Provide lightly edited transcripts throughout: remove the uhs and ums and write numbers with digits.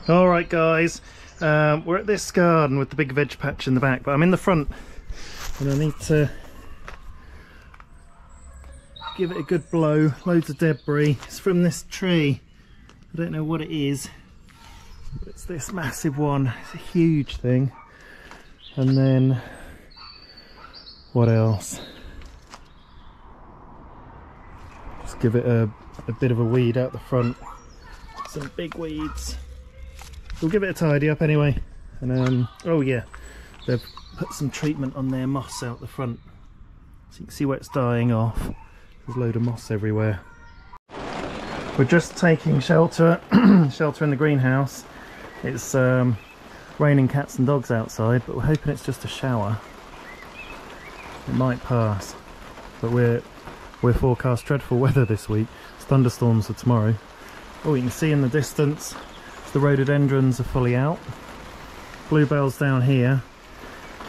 Alright guys, we're at this garden with the big veg patch in the back, but I'm in the front and I need to give it a good blow. Loads of debris. It's from this tree. I don't know what it is. It's this massive one. It's a huge thing. And then what else? Just give it a bit of a weed out the front. Some big weeds. We'll give it a tidy up anyway. And oh yeah, they've put some treatment on their moss out the front, so you can see where it's dying off. There's a load of moss everywhere. We're just taking shelter shelter in the greenhouse. It's raining cats and dogs outside, but we're hoping it's just a shower. It might pass, but we're forecast dreadful weather this week. It's thunderstorms for tomorrow. Oh, you can see in the distance the rhododendrons are fully out. Bluebells down here,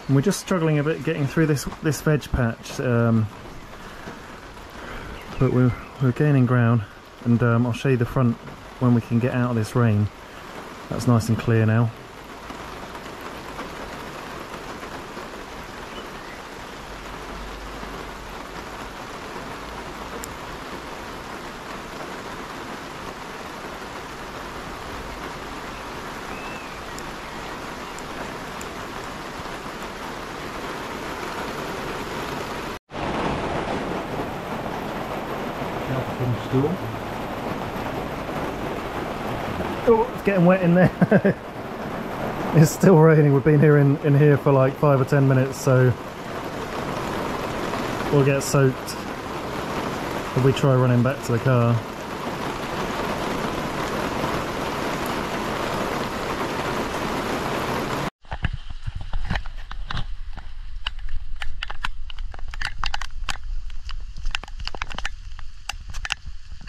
and we're just struggling a bit getting through this veg patch, but we're gaining ground, and I'll show you the front when we can get out of this rain. That's nice and clear now. Oh, it's getting wet in there. It's still raining. We've been here in here for like 5 or 10 minutes, so we'll get soaked if we try running back to the car.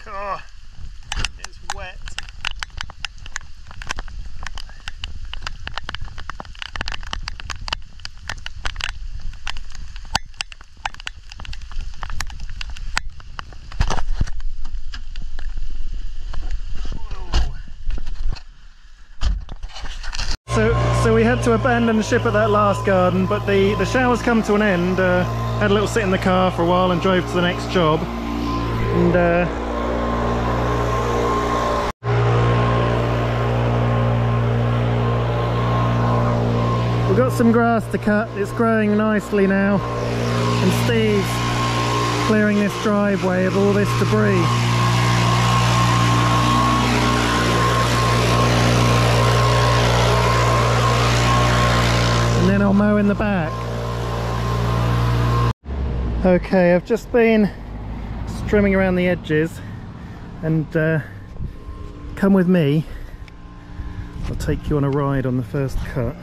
Oh, it's wet. So we had to abandon the ship at that last garden, but the shower's come to an end. Had a little sit in the car for a while and drove to the next job. And we've got some grass to cut. It's growing nicely now, and Steve's clearing this driveway of all this debris. And then I'll mow in the back. Okay, I've just been trimming around the edges, and come with me. I'll take you on a ride on the first cut.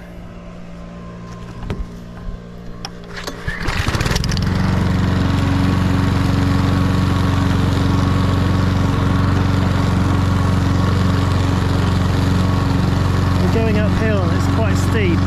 We're going uphill and it's quite steep.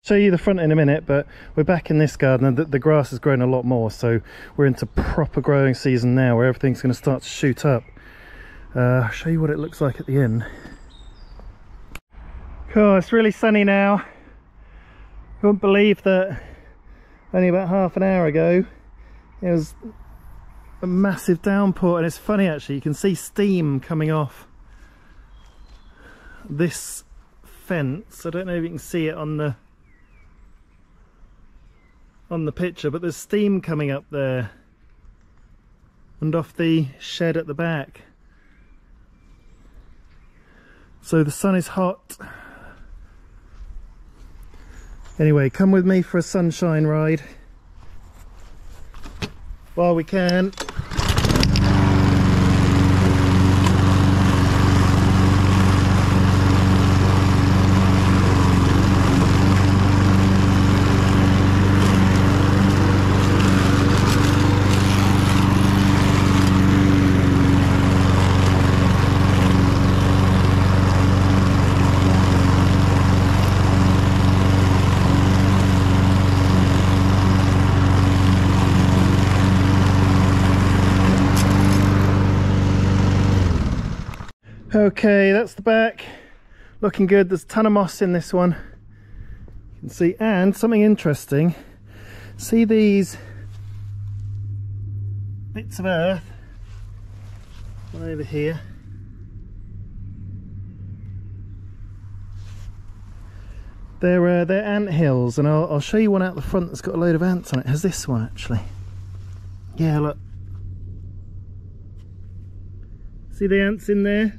Show you the front in a minute, but we're back in this garden, and the grass has grown a lot more, so we're into proper growing season now where everything's going to start to shoot up. I'll show you what it looks like at the end. Oh, it's really sunny now. I wouldn't believe that only about half an hour ago it was a massive downpour, and it's funny actually, you can see steam coming off this fence. I don't know if you can see it on the picture, but there's steam coming up there and off the shed at the back. So the sun is hot. Anyway, come with me for a sunshine ride while we can. Okay, that's the back. Looking good. There's a ton of moss in this one. You can see, and something interesting. See these bits of earth over here? They're ant hills, and I'll show you one out the front that's got a load of ants on it. Has this one actually? Yeah, look. See the ants in there?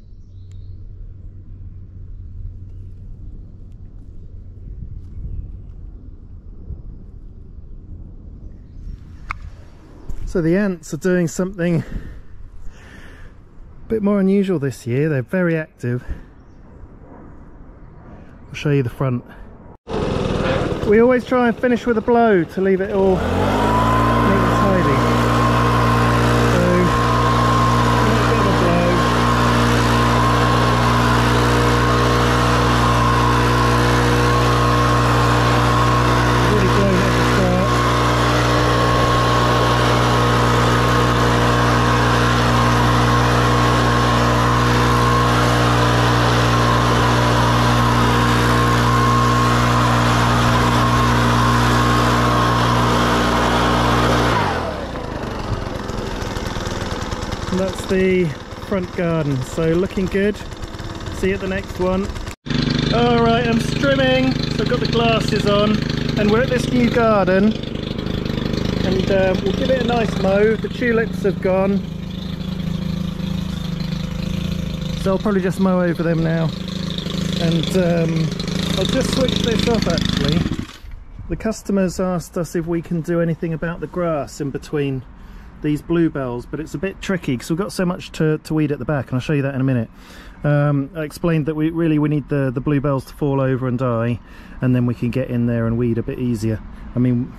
So the ants are doing something a bit more unusual this year. They're very active. I'll show you the front. We always try and finish with a blow to leave it all neat and tidy. So, a little bit of a blow. I've already blown it at the start. And that's the front garden, so looking good. See you at the next one. Alright, I'm strimming, so I've got the glasses on, and we're at this new garden, and we'll give it a nice mow. The tulips have gone, so I'll probably just mow over them now. And I'll just switch this off actually. The customers asked us if we can do anything about the grass in between these bluebells, but it's a bit tricky because we've got so much to weed at the back, and I'll show you that in a minute. I explained that we need the bluebells to fall over and die, and then we can get in there and weed a bit easier. I mean,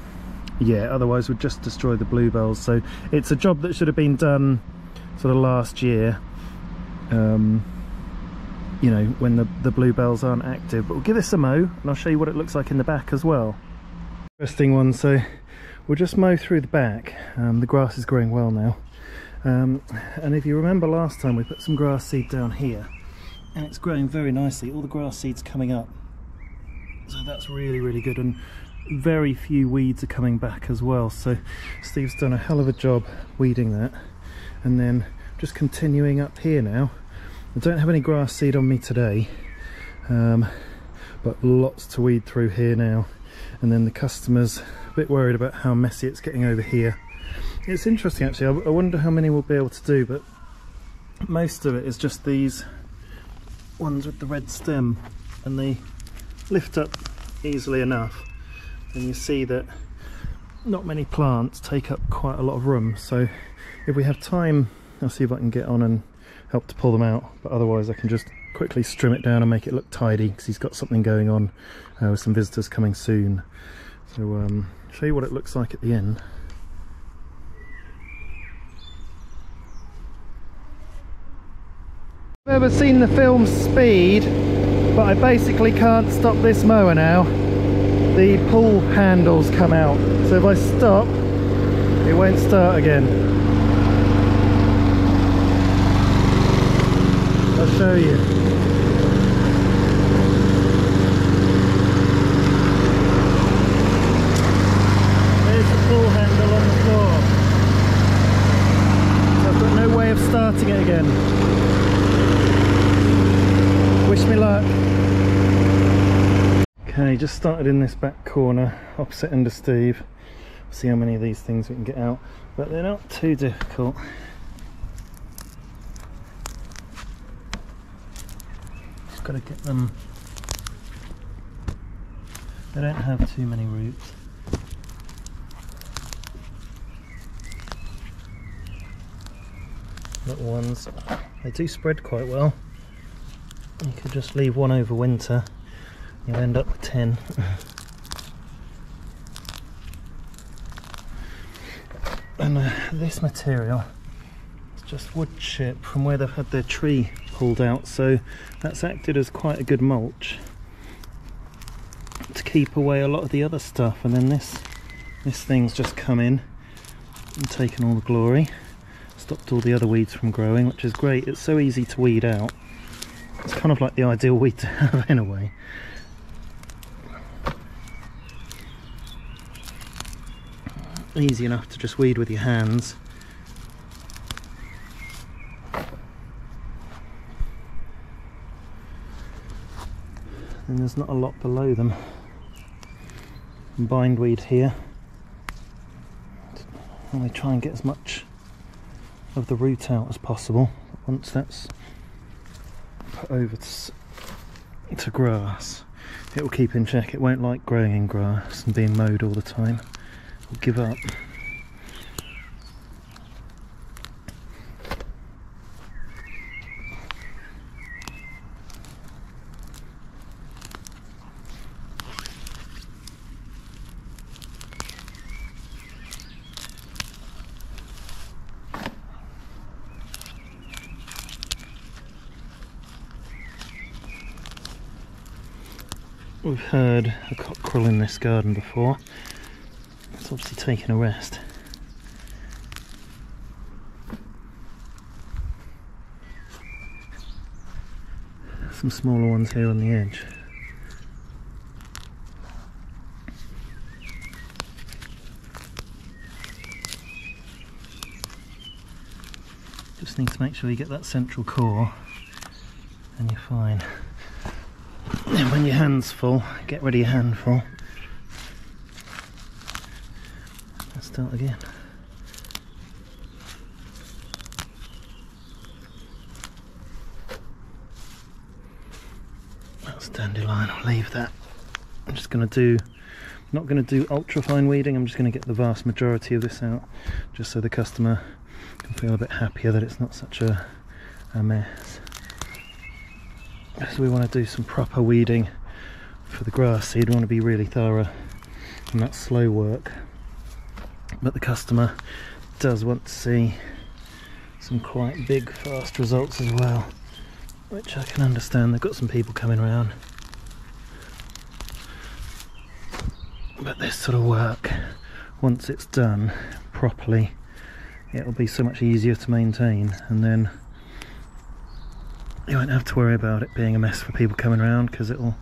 yeah, otherwise we'd just destroy the bluebells. So it's a job that should have been done sort of last year, you know, when the bluebells aren't active. But we'll give this a mow, and I'll show you what it looks like in the back as well. Interesting one. So we'll just mow through the back. The grass is growing well now, and if you remember last time we put some grass seed down here, and it's growing very nicely. All the grass seeds coming up, so that's really good, and very few weeds are coming back as well. So Steve's done a hell of a job weeding that. And then just continuing up here now. I don't have any grass seed on me today, but lots to weed through here now. And then the customers a bit worried about how messy it's getting over here. It's interesting actually. I wonder how many we'll be able to do, but most of it is just these ones with the red stem, and they lift up easily enough, and you see that not many plants take up quite a lot of room. So if we have time, I'll see if I can get on and help to pull them out, but otherwise I can just quickly trim it down and make it look tidy, because he's got something going on with some visitors coming soon. So show you what it looks like at the end. I've ever seen the film Speed, but I basically can't stop this mower now. The pull handles come out, so if I stop it won't start again. I'll show you. There's the pull handle on the floor. So I've got no way of starting it again. Wish me luck. Okay, just started in this back corner, opposite end of Steve. See how many of these things we can get out, but they're not too difficult. Just got to get them. They don't have too many roots. Little ones, they do spread quite well. You could just leave one over winter, you'll end up with 10. And this material is just wood chip from where they've had their tree pulled out, so that's acted as quite a good mulch to keep away a lot of the other stuff. And then this thing's just come in and taken all the glory. It's stopped all the other weeds from growing, which is great. It's so easy to weed out. It's kind of like the ideal weed to have in a way. Easy enough to just weed with your hands. And there's not a lot below them. And bindweed here. And we try and get as much of the root out as possible. Once that's put over to grass, it will keep in check. It won't like growing in grass and being mowed all the time. It'll give up. We've heard a cockerel in this garden before. It's obviously taking a rest. Some smaller ones here on the edge. Just need to make sure you get that central core and you're fine. And when your hand's full, get rid of your handful. Let's start again. That's dandelion, I'll leave that. I'm just going to not going to do ultra fine weeding, I'm just going to get the vast majority of this out, just so the customer can feel a bit happier that it's not such a mess. So we want to do some proper weeding for the grass seed. We want to be really thorough, and that's slow work. But the customer does want to see some quite big, fast results as well, which I can understand. They've got some people coming around. But this sort of work, once it's done properly, it'll be so much easier to maintain, and then you won't have to worry about it being a mess for people coming around, because it'll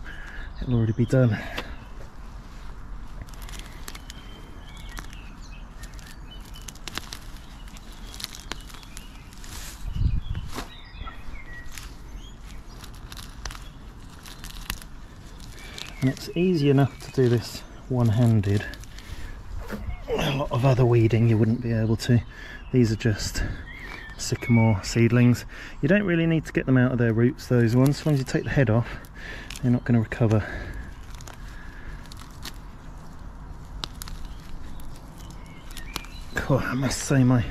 already be done. And it's easy enough to do this one-handed. A lot of other weeding you wouldn't be able to. These are just sycamore seedlings. You don't really need to get them out of their roots, those ones. As long as you take the head off, they're not going to recover. God, I must say my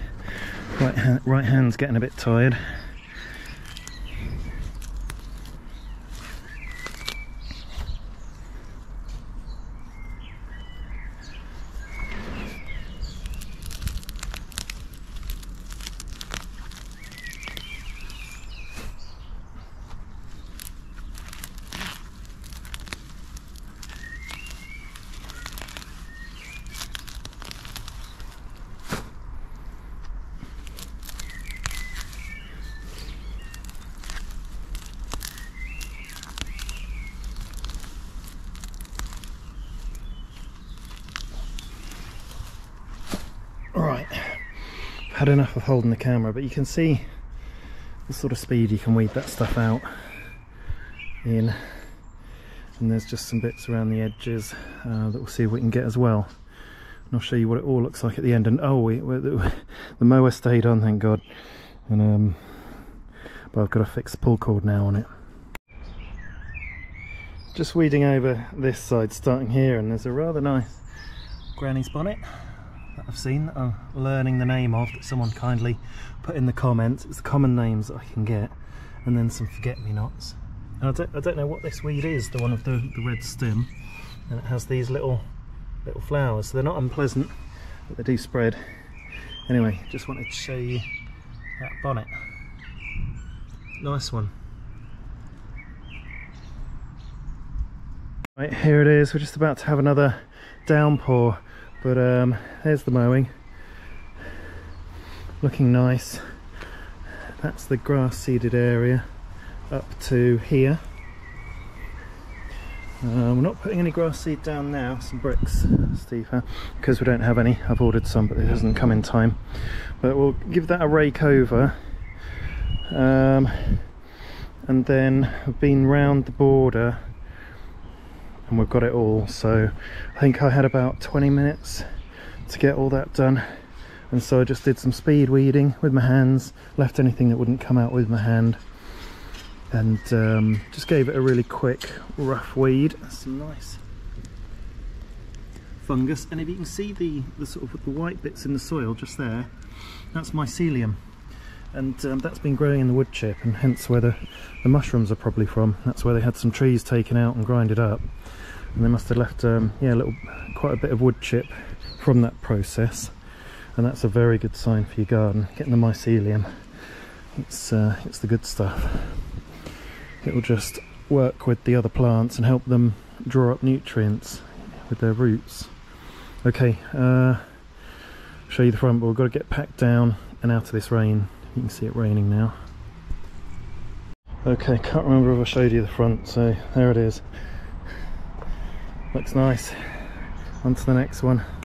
right hand's getting a bit tired. Right, I've had enough of holding the camera, but you can see the sort of speed you can weed that stuff out in, and there's just some bits around the edges that we'll see if we can get as well, and I'll show you what it all looks like at the end. And oh, the mower stayed on, thank God, and but I've got to fix the pull cord now on it. Just weeding over this side, starting here, and there's a rather nice granny's bonnet that I've seen, that I'm learning the name of, that someone kindly put in the comments. It's the common names that I can get, and then some forget-me-nots. And I don't know what this weed is, the one with the red stem, and it has these little flowers, so they're not unpleasant, but they do spread. Anyway, just wanted to show you that bonnet. Nice one. Right, here it is. We're just about to have another downpour. But there's the mowing. looking nice. That's the grass seeded area up to here. We're not putting any grass seed down now, some bricks, Steve, because we don't have any. I've ordered some but it hasn't come in time. But we'll give that a rake over. And then I've been round the border and we've got it all. So I think I had about 20 minutes to get all that done. And so I just did some speed weeding with my hands, left anything that wouldn't come out with my hand, and just gave it a really quick rough weed. Some nice fungus, and if you can see the sort of the white bits in the soil just there, that's mycelium, and that's been growing in the wood chip, and hence where the mushrooms are probably from. That's where they had some trees taken out and grinded up, and they must have left quite a bit of wood chip from that process. And that's a very good sign for your garden, getting the mycelium. It's the good stuff. It will just work with the other plants and help them draw up nutrients with their roots. Okay, show you the front, but we've got to get packed down and out of this rain. You can see it raining now. Okay, can't remember if I showed you the front, so there it is. Looks nice. On to the next one.